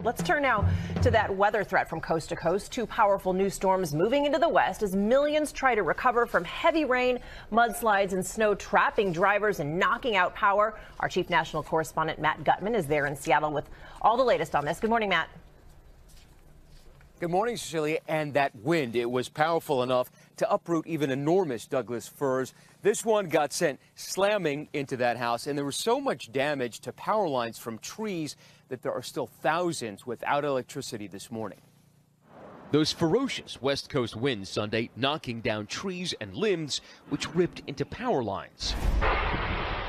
Let's turn now to that weather threat from coast to coast. Two powerful new storms moving into the west as millions try to recover from heavy rain, mudslides, and snow trapping drivers and knocking out power. Our chief national correspondent Matt Gutman is there in Seattle with all the latest on this. Good morning, Matt. Good morning, Cecilia. And that wind, it was powerful enough to uproot even enormous Douglas firs. This one got sent slamming into that house, and there was so much damage to power lines from trees that there are still thousands without electricity this morning. Those ferocious West Coast winds Sunday knocking down trees and limbs, which ripped into power lines.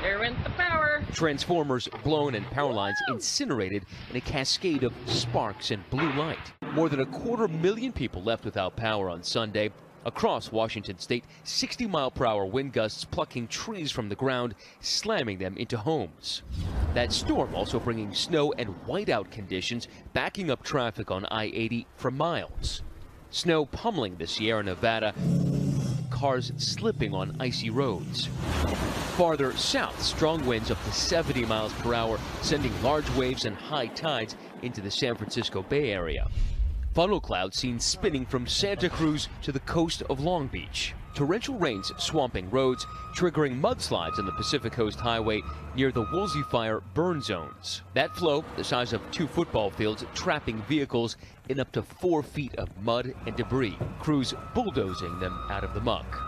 There went the power. Transformers blown and power lines incinerated in a cascade of sparks and blue light. More than 250,000 people left without power on Sunday. Across Washington state, 60-mile-per-hour wind gusts plucking trees from the ground, slamming them into homes. That storm also bringing snow and whiteout conditions, backing up traffic on I-80 for miles. Snow pummeling the Sierra Nevada, cars slipping on icy roads. Farther south, strong winds up to 70 miles per hour, sending large waves and high tides into the San Francisco Bay Area. Funnel clouds seen spinning from Santa Cruz to the coast of Long Beach. Torrential rains swamping roads, triggering mudslides on the Pacific Coast Highway near the Woolsey Fire burn zones. That flow, the size of 2 football fields, trapping vehicles in up to 4 feet of mud and debris. Crews bulldozing them out of the muck.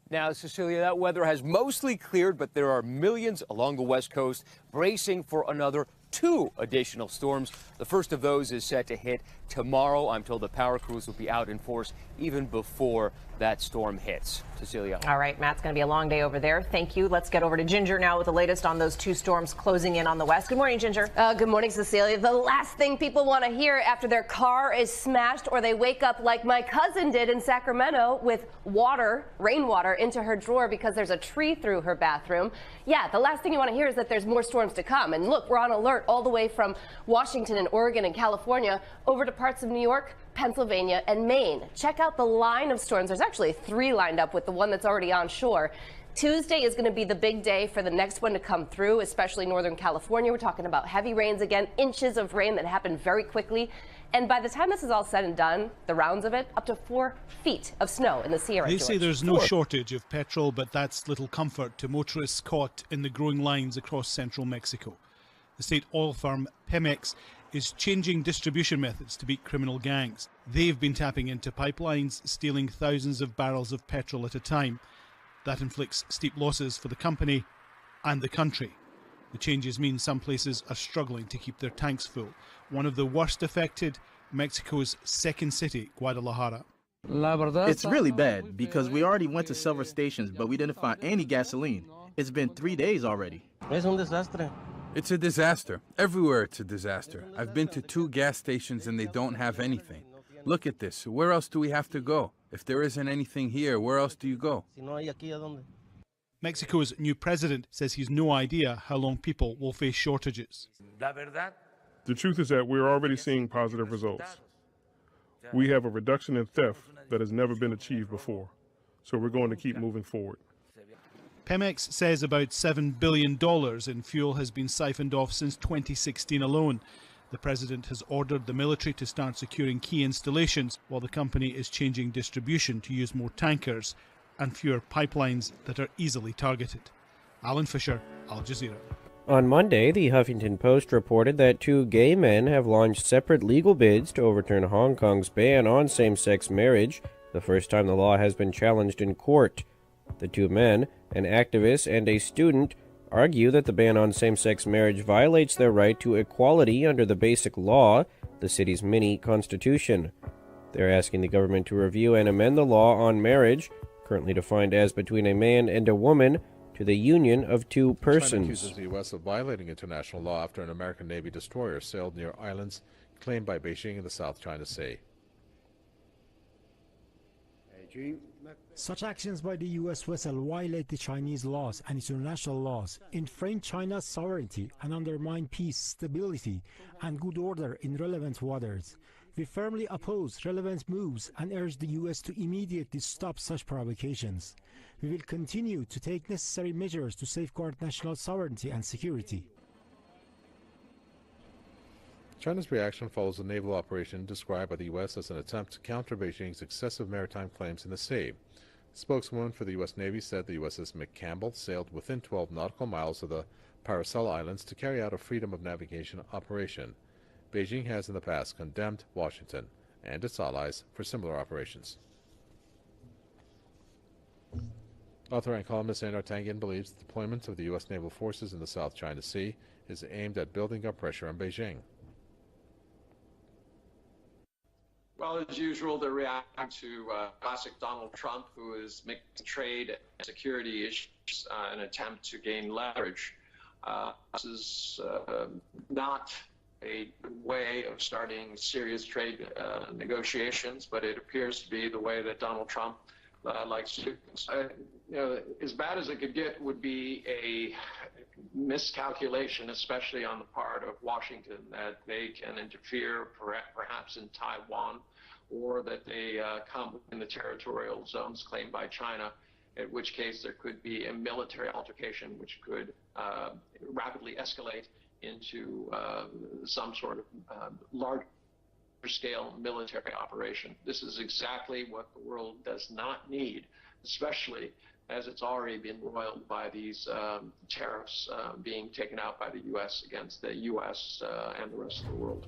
Now, Cecilia, that weather has mostly cleared, but there are millions along the West Coast bracing for another 2 additional storms. The first of those is set to hit tomorrow. I'm told the power crews will be out in force even before that storm hits. Cecilia. All right, Matt, it's going to be a long day over there. Thank you. Let's get over to Ginger now with the latest on those 2 storms closing in on the west. Good morning, Ginger. Good morning, Cecilia. The last thing people want to hear after their car is smashed or they wake up like my cousin did in Sacramento with water, rainwater, into her drawer because there's a tree through her bathroom. Yeah, the last thing you want to hear is that there's more storms to come. And look, we're on alert all the way from Washington and Oregon and California over to parts of New York, Pennsylvania, and Maine. Check out the line of storms. There's actually 3 lined up with the one that's already on shore. Tuesday is going to be the big day for the next one to come through, especially Northern California. We're talking about heavy rains again, inches of rain that happen very quickly. And by the time this is all said and done, the rounds of it, up to 4 feet of snow in the Sierra. They say there's no shortage of petrol, but that's little comfort to motorists caught in the growing lines across central Mexico. The state oil firm Pemex is changing distribution methods to beat criminal gangs. They've been tapping into pipelines, stealing thousands of barrels of petrol at a time. That inflicts steep losses for the company and the country. The changes mean some places are struggling to keep their tanks full. One of the worst affected, Mexico's second city, Guadalajara. It's really bad because we already went to several stations, but we didn't find any gasoline. It's been 3 days already. It's a disaster. Everywhere it's a disaster. I've been to 2 gas stations and they don't have anything. Look at this. Where else do we have to go? If there isn't anything here, where else do you go? Mexico's new president says he's no idea how long people will face shortages. The truth is that we're already seeing positive results. We have a reduction in theft that has never been achieved before, so we're going to keep moving forward. Pemex says about $7 billion in fuel has been siphoned off since 2016 alone. The president has ordered the military to start securing key installations, while the company is changing distribution to use more tankers and fewer pipelines that are easily targeted. Alan Fisher, Al Jazeera. On Monday, the Huffington Post reported that 2 gay men have launched separate legal bids to overturn Hong Kong's ban on same-sex marriage, the first time the law has been challenged in court. The 2 men, an activist and a student, argue that the ban on same-sex marriage violates their right to equality under the Basic Law, the city's mini-constitution. They're asking the government to review and amend the law on marriage, currently defined as between a man and a woman, to the union of 2 persons. China accuses the U.S. of violating international law after an American Navy destroyer sailed near islands claimed by Beijing in the South China Sea. Such actions by the U.S. vessel violate the Chinese laws and international laws, infringe China's sovereignty, and undermine peace, stability, and good order in relevant waters. We firmly oppose relevant moves and urge the U.S. to immediately stop such provocations. We will continue to take necessary measures to safeguard national sovereignty and security. China's reaction follows a naval operation described by the U.S. as an attempt to counter Beijing's excessive maritime claims in the sea. A spokeswoman for the U.S. Navy said the USS McCampbell sailed within 12 nautical miles of the Paracel Islands to carry out a freedom of navigation operation. Beijing has in the past condemned Washington and its allies for similar operations. Author and columnist Einar Tangen believes the deployment of the U.S. naval forces in the South China Sea is aimed at building up pressure on Beijing. Well, as usual, they're reacting to classic Donald Trump, who is making trade and security issues an attempt to gain leverage. This is not a way of starting serious trade negotiations, but it appears to be the way that Donald Trump likes to. As bad as it could get would be a miscalculation, especially on the part of Washington, that they can interfere perhaps in Taiwan, or that they come within the territorial zones claimed by China, in which case there could be a military altercation which could rapidly escalate into some sort of large scale military operation. This is exactly what the world does not need, especially as it's already been roiled by these tariffs being taken out by the U.S. against the U.S. And the rest of the world.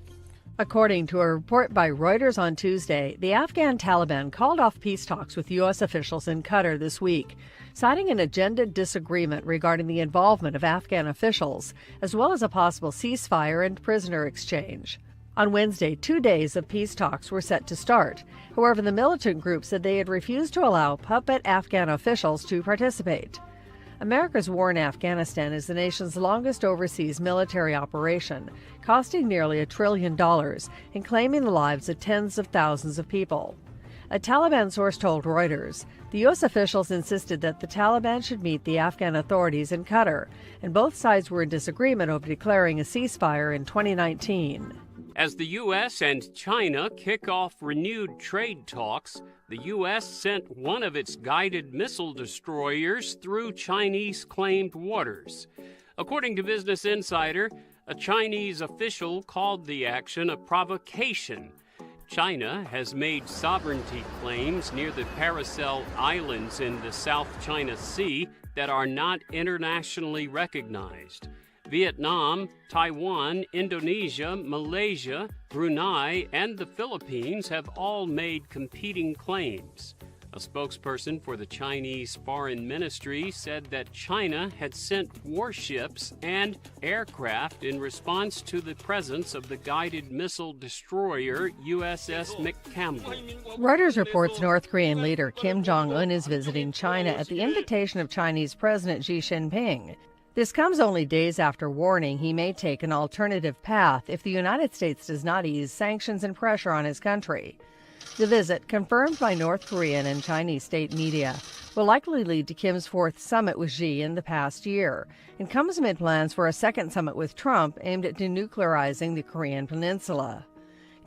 According to a report by Reuters on Tuesday, the Afghan Taliban called off peace talks with U.S. officials in Qatar this week, citing an agenda disagreement regarding the involvement of Afghan officials, as well as a possible ceasefire and prisoner exchange. On Wednesday, 2 days of peace talks were set to start. However, the militant group said they had refused to allow puppet Afghan officials to participate. America's war in Afghanistan is the nation's longest overseas military operation, costing nearly $1 trillion and claiming the lives of tens of thousands of people. A Taliban source told Reuters the U.S. officials insisted that the Taliban should meet the Afghan authorities in Qatar, and both sides were in disagreement over declaring a ceasefire in 2019. As the U.S. and China kick off renewed trade talks, the U.S. sent one of its guided missile destroyers through Chinese-claimed waters. According to Business Insider, a Chinese official called the action a provocation. China has made sovereignty claims near the Paracel Islands in the South China Sea that are not internationally recognized. Vietnam, Taiwan, Indonesia, Malaysia, Brunei, and the Philippines have all made competing claims. A spokesperson for the Chinese Foreign Ministry said that China had sent warships and aircraft in response to the presence of the guided missile destroyer USS McCampbell. Reuters reports North Korean leader Kim Jong-un is visiting China at the invitation of Chinese President Xi Jinping. This comes only days after warning he may take an alternative path if the United States does not ease sanctions and pressure on his country. The visit, confirmed by North Korean and Chinese state media, will likely lead to Kim's fourth summit with Xi in the past year, and comes amid plans for a second summit with Trump aimed at denuclearizing the Korean peninsula.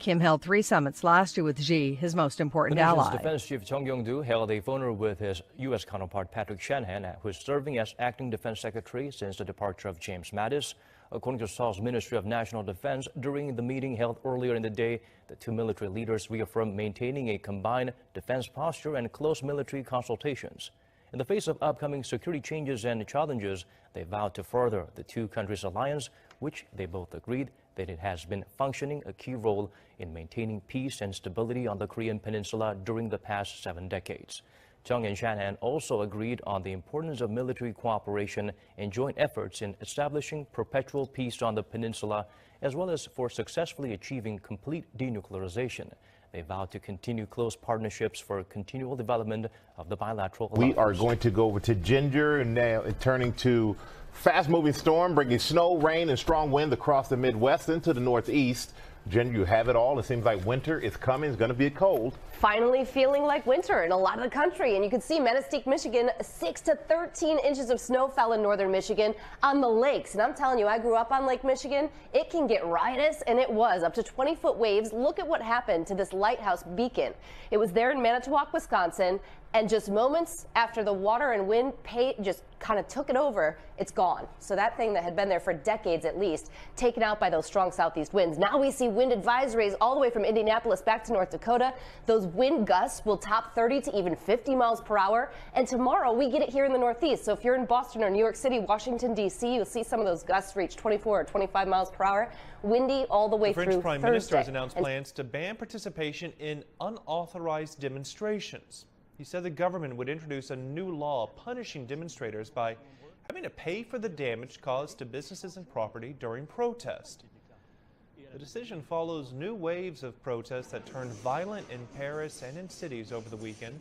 Kim held 3 summits last year with Xi, his most important the nation's ally. Defense Chief Chung Kyung-do held a phone with his U.S. counterpart Patrick Shanahan, who is serving as acting defense secretary since the departure of James Mattis. According to Seoul's Ministry of National Defense, during the meeting held earlier in the day, the 2 military leaders reaffirmed maintaining a combined defense posture and close military consultations. In the face of upcoming security changes and challenges, they vowed to further the 2 countries' alliance, which they both agreed that it has been functioning a key role in maintaining peace and stability on the Korean Peninsula during the past 7 decades. Chung and Shanahan also agreed on the importance of military cooperation and joint efforts in establishing perpetual peace on the peninsula, as well as for successfully achieving complete denuclearization. They vowed to continue close partnerships for continual development of the bilateral. We are going to go over to Ginger and now turning to fast-moving storm bringing snow, rain, and strong wind across the Midwest into the Northeast. Ginger, you have it all. It seems like winter is coming. It's going to be cold. Finally feeling like winter in a lot of the country. And you can see Manistee, Michigan, 6 to 13 inches of snow fell in northern Michigan on the lakes. And I'm telling you, I grew up on Lake Michigan. It can get riotous, and it was up to 20-foot waves. Look at what happened to this lighthouse beacon. It was there in Manitowoc, Wisconsin. And just moments after the water and wind just kind of took it over, it's gone. So that thing that had been there for decades at least, taken out by those strong southeast winds. Now we see wind advisories all the way from Indianapolis back to North Dakota. Those wind gusts will top 30 to even 50 miles per hour. And tomorrow we get it here in the Northeast. So if you're in Boston or New York City, Washington, D.C., you'll see some of those gusts reach 24 or 25 miles per hour. Windy all the way through French Prime Minister has Thursday. announced plans to ban participation in unauthorized demonstrations. He said the government would introduce a new law punishing demonstrators by having to pay for the damage caused to businesses and property during protest. The decision follows new waves of protests that turned violent in Paris and in cities over the weekend.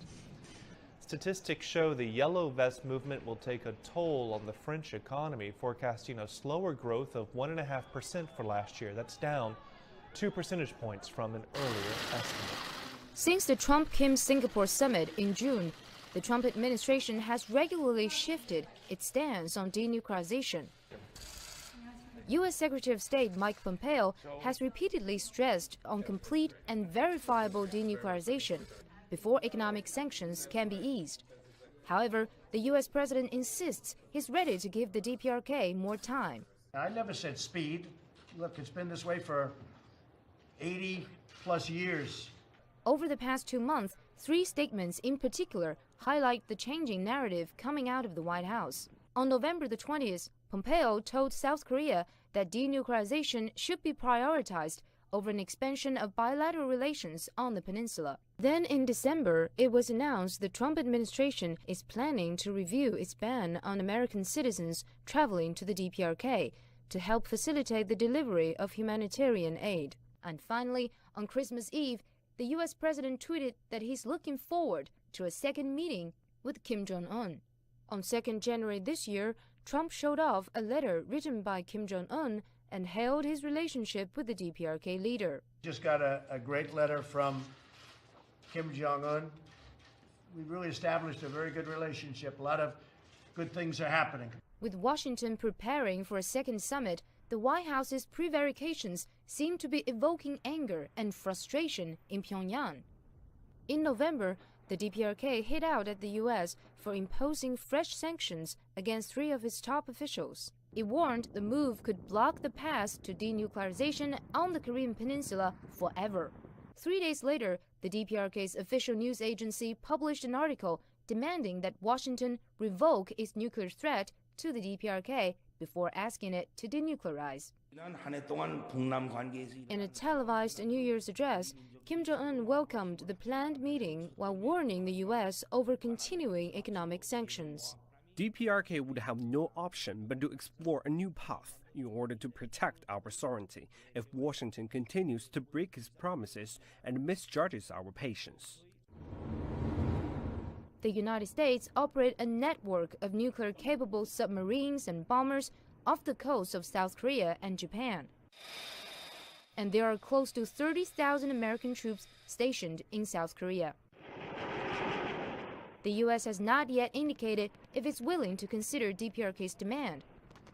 Statistics show the Yellow Vest movement will take a toll on the French economy, forecasting a slower growth of 1.5% for last year. That's down 2 percentage points from an earlier estimate. Since the Trump-Kim Singapore summit in June, the Trump administration has regularly shifted its stance on denuclearization. U.S. Secretary of State Mike Pompeo has repeatedly stressed on complete and verifiable denuclearization before economic sanctions can be eased. However, the U.S. president insists he's ready to give the DPRK more time. I never said speed. Look, it's been this way for 80-plus years. Over the past 2 months, 3 statements in particular highlight the changing narrative coming out of the White House. On November the 20th, Pompeo told South Korea that denuclearization should be prioritized over an expansion of bilateral relations on the peninsula. Then in December, it was announced the Trump administration is planning to review its ban on American citizens traveling to the DPRK to help facilitate the delivery of humanitarian aid. And finally, on Christmas Eve, the U.S. president tweeted that he's looking forward to a second meeting with Kim Jong-un. On 2nd January this year, Trump showed off a letter written by Kim Jong-un and hailed his relationship with the DPRK leader. Just got a great letter from Kim Jong-un. We really established a very good relationship. A lot of good things are happening. With Washington preparing for a second summit, the White House's prevarications seem to be evoking anger and frustration in Pyongyang. In November, the DPRK hit out at the U.S. for imposing fresh sanctions against 3 of its top officials. It warned the move could block the path to denuclearization on the Korean Peninsula forever. 3 days later, the DPRK's official news agency published an article demanding that Washington revoke its nuclear threat to the DPRK before asking it to denuclearize. In a televised New Year's address, Kim Jong-un welcomed the planned meeting while warning the U.S. over continuing economic sanctions. DPRK would have no option but to explore a new path in order to protect our sovereignty if Washington continues to break its promises and misjudges our patience. The United States operate a network of nuclear-capable submarines and bombers off the coast of South Korea and Japan. And there are close to 30,000 American troops stationed in South Korea. The U.S. has not yet indicated if it's willing to consider DPRK's demand,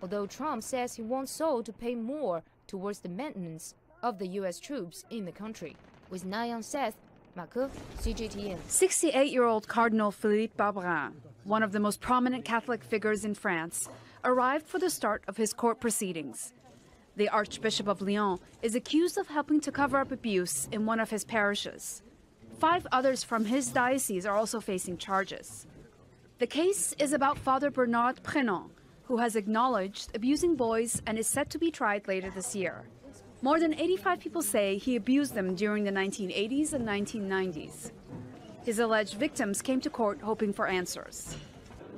although Trump says he wants Seoul to pay more towards the maintenance of the U.S. troops in the country. With Nayan Seth, Marco, CGTN. 68-year-old Cardinal Philippe Barbarin, one of the most prominent Catholic figures in France, arrived for the start of his court proceedings. The Archbishop of Lyon is accused of helping to cover up abuse in one of his parishes. 5 others from his diocese are also facing charges. The case is about Father Bernard Prénon, who has acknowledged abusing boys and is set to be tried later this year. More than 85 people say he abused them during the 1980s and 1990s. His alleged victims came to court hoping for answers.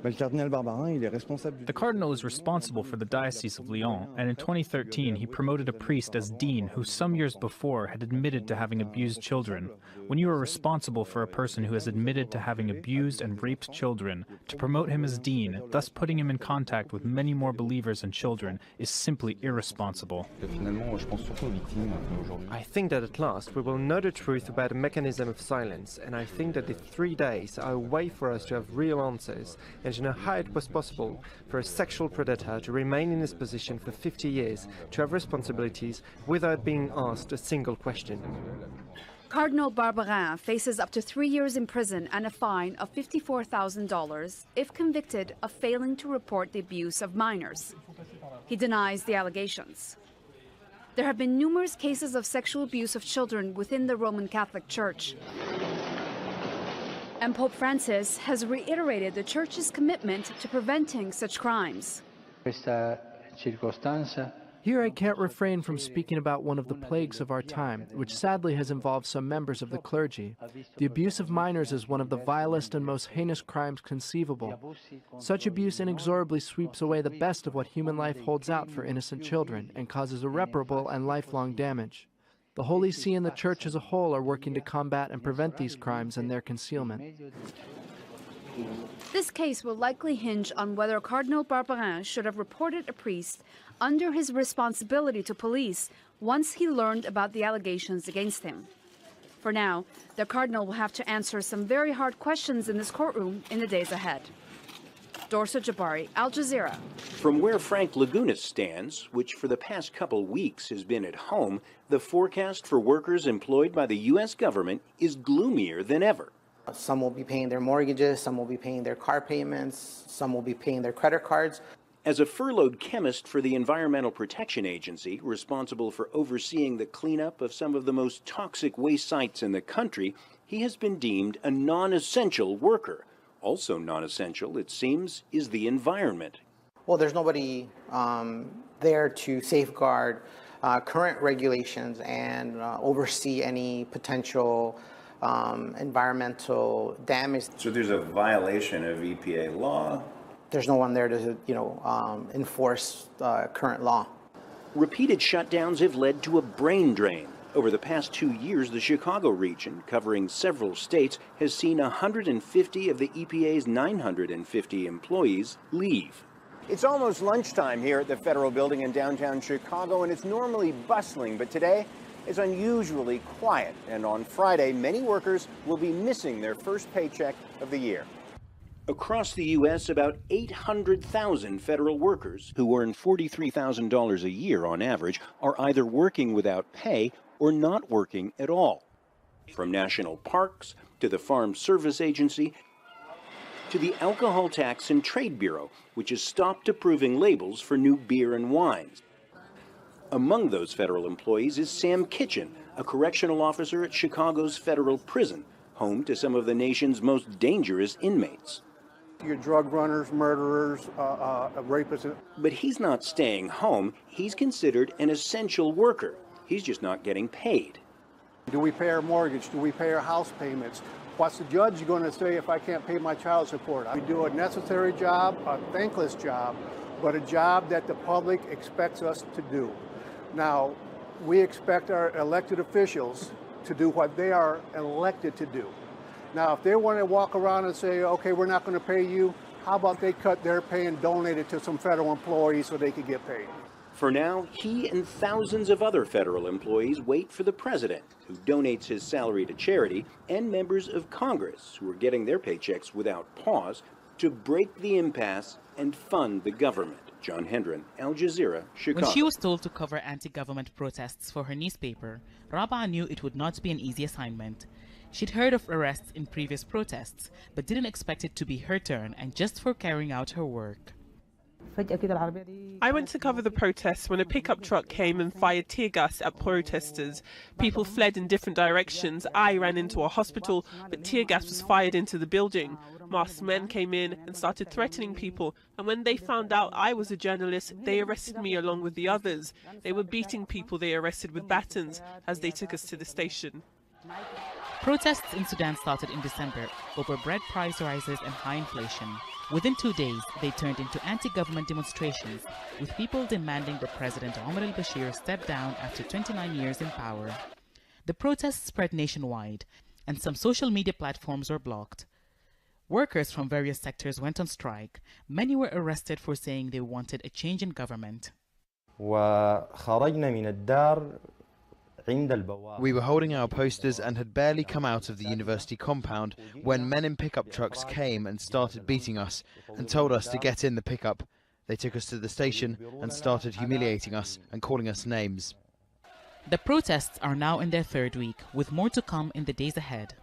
The cardinal is responsible for the Diocese of Lyon, and in 2013 he promoted a priest as dean who some years before had admitted to having abused children. When you are responsible for a person who has admitted to having abused and raped children, to promote him as dean, thus putting him in contact with many more believers and children, is simply irresponsible. I think that at last we will know the truth about the mechanism of silence, and I think that the 3 days are a way for us to have real answers and to know how it was possible for a sexual predator to remain in his position for 50 years, to have responsibilities without being asked a single question. Cardinal Barbarin faces up to 3 years in prison and a fine of $54,000 if convicted of failing to report the abuse of minors. He denies the allegations. There have been numerous cases of sexual abuse of children within the Roman Catholic Church. And Pope Francis has reiterated the Church's commitment to preventing such crimes. Here I can't refrain from speaking about one of the plagues of our time, which sadly has involved some members of the clergy. The abuse of minors is one of the vilest and most heinous crimes conceivable. Such abuse inexorably sweeps away the best of what human life holds out for innocent children and causes irreparable and lifelong damage. The Holy See and the Church as a whole are working to combat and prevent these crimes and their concealment. This case will likely hinge on whether Cardinal Barbarin should have reported a priest under his responsibility to police once he learned about the allegations against him. For now, the Cardinal will have to answer some very hard questions in this courtroom in the days ahead. Dorsa Jabari, Al Jazeera. From where Frank Lagunas stands, which for the past couple weeks has been at home, the forecast for workers employed by the U.S. government is gloomier than ever. Some will be paying their mortgages, some will be paying their car payments, some will be paying their credit cards. As a furloughed chemist for the Environmental Protection Agency, responsible for overseeing the cleanup of some of the most toxic waste sites in the country, he has been deemed a non-essential worker. Also non-essential, it seems, is the environment. Well, there's nobody there to safeguard current regulations and oversee any potential environmental damage. So there's a violation of EPA law? There's no one there to, enforce current law. Repeated shutdowns have led to a brain drain. Over the past 2 years, the Chicago region, covering several states, has seen 150 of the EPA's 950 employees leave. It's almost lunchtime here at the Federal Building in downtown Chicago, and it's normally bustling, but today is unusually quiet. And on Friday, many workers will be missing their first paycheck of the year. Across the U.S., about 800,000 federal workers who earn $43,000 a year on average are either working without pay or not working at all. From national parks to the Farm Service Agency to the Alcohol Tax and Trade Bureau, which has stopped approving labels for new beer and wines. Among those federal employees is Sam Kitchen, a correctional officer at Chicago's federal prison, home to some of the nation's most dangerous inmates. Your drug runners, murderers, rapists. But he's not staying home. He's considered an essential worker. He's just not getting paid. Do we pay our mortgage? Do we pay our house payments? What's the judge going to say if I can't pay my child support? We do a necessary job, a thankless job, but a job that the public expects us to do. Now, we expect our elected officials to do what they are elected to do. Now, if they want to walk around and say, okay, we're not going to pay you, how about they cut their pay and donate it to some federal employees so they can get paid? For now, he and thousands of other federal employees wait for the president, who donates his salary to charity, and members of Congress, who are getting their paychecks without pause, to break the impasse and fund the government. John Hendren, Al Jazeera, Chicago. When she was told to cover anti-government protests for her newspaper, Rabaa knew it would not be an easy assignment. She'd heard of arrests in previous protests, but didn't expect it to be her turn and just for carrying out her work. I went to cover the protests when a pickup truck came and fired tear gas at protesters. People fled in different directions. I ran into a hospital, but tear gas was fired into the building. Masked men came in and started threatening people, and when they found out I was a journalist, they arrested me along with the others. They were beating people they arrested with batons as they took us to the station. Protests in Sudan started in December over bread price rises and high inflation. Within 2 days, they turned into anti-government demonstrations, with people demanding that President Omar al-Bashir step down after 29 years in power. The protests spread nationwide, and some social media platforms were blocked. Workers from various sectors went on strike. Many were arrested for saying they wanted a change in government. We were holding our posters and had barely come out of the university compound when men in pickup trucks came and started beating us and told us to get in the pickup. They took us to the station and started humiliating us and calling us names. The protests are now in their third week, with more to come in the days ahead.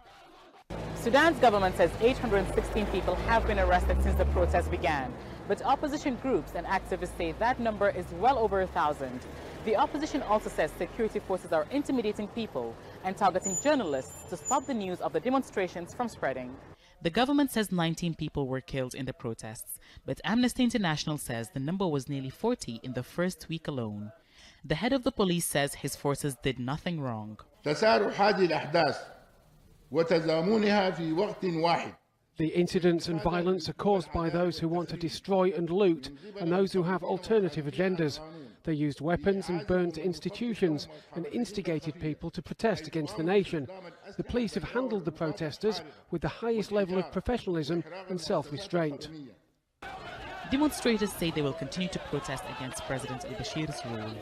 Sudan's government says 816 people have been arrested since the protests began, but opposition groups and activists say that number is well over 1,000. The opposition also says security forces are intimidating people and targeting journalists to stop the news of the demonstrations from spreading. The government says 19 people were killed in the protests, but Amnesty International says the number was nearly 40 in the first week alone. The head of the police says his forces did nothing wrong. The incidents and violence are caused by those who want to destroy and loot and those who have alternative agendas. They used weapons and burnt institutions and instigated people to protest against the nation. The police have handled the protesters with the highest level of professionalism and self-restraint. Demonstrators say they will continue to protest against President al-Bashir's rule.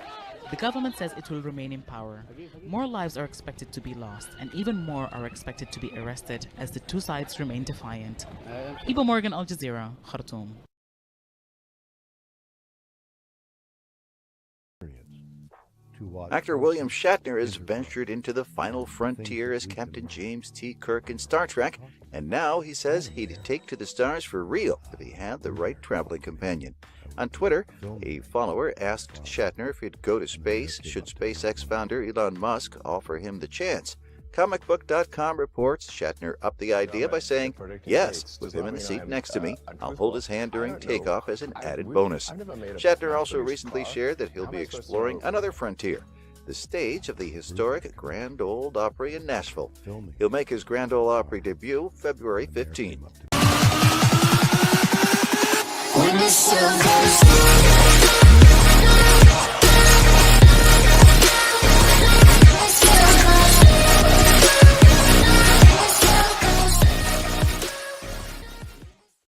The government says it will remain in power. More lives are expected to be lost, and even more are expected to be arrested as the two sides remain defiant. Iba Morgan, Al Jazeera, Khartoum. Actor William Shatner has ventured into the final frontier as Captain James T. Kirk in Star Trek, and now he says he'd take to the stars for real if he had the right traveling companion. On Twitter, a follower asked Shatner if he'd go to space should SpaceX founder Elon Musk offer him the chance. ComicBook.com reports Shatner upped the idea by saying, "Yes, with him in the seat next to me, I'll hold his hand during takeoff as an added bonus." Shatner also recently shared that he'll be exploring another frontier, the stage of the historic Grand Ole Opry in Nashville. He'll make his Grand Ole Opry debut February 15. When the sun goes